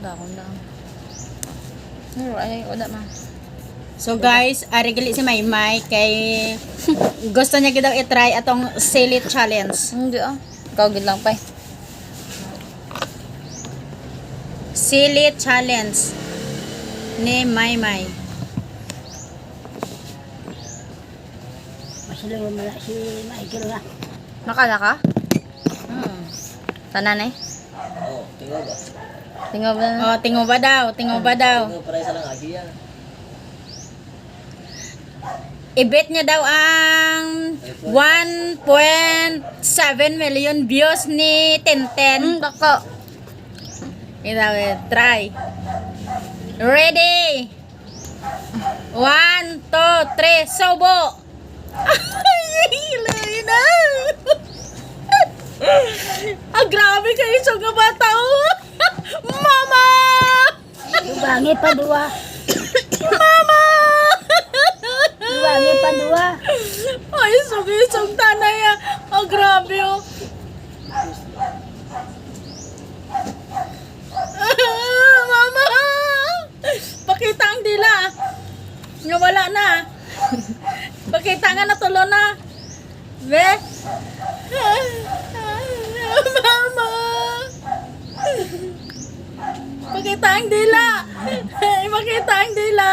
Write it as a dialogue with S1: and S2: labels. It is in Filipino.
S1: Dakon lang. Ay, wala ma.
S2: So guys, ari gali si Maymay kay gusto niya gid daw i-try atong silly challenge.
S1: Hindi Ikaw gid lang pa eh.
S2: Silly challenge ni Maymay.
S3: Masilo mala si Michael nga.
S1: Nakala ka? Tanan eh.
S4: Oh, tinggal ba?
S1: Tingnan ba na?
S2: Oh, tingo ba daw? Tingo ba daw?
S4: Tinggal para isa lang agi yan.
S2: I-bet niya daw ang 1.7 million views ni Tintin.
S1: Bako.
S2: Itaw, try. Ready? 1, 2, 3, sobo! Ay, na! Grabe kayo sa mga bata, oh! Mama!
S3: Lubangi pa dua.
S2: Mama!
S3: Lubangi pa dua.
S2: Ay, sugisong tanay, ah! Grabe, oh! Mama! Pakita ang dila. Nga wala na. Pakita nga natulo na. Be? Mama! Pakita ang dila. Pakita ang dila.